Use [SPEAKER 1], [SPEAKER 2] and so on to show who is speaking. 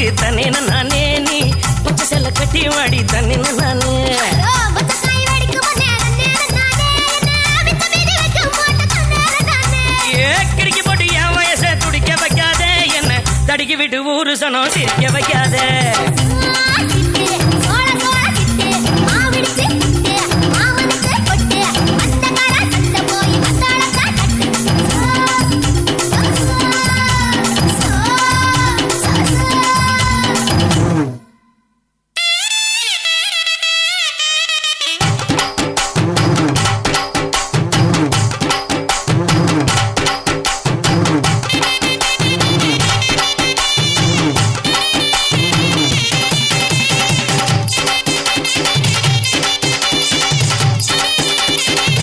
[SPEAKER 1] பாட்டுக்கு தண்ணி நானே நீ பச்சை செல்ல கட்டி வாடி தண்ணி நானே கிறுக்கி போட்டு என் வயசை துடிக்க வைக்காத என்ன தடிக்கி விட்டு ஊரு சனம் சிரிக்க வைக்காத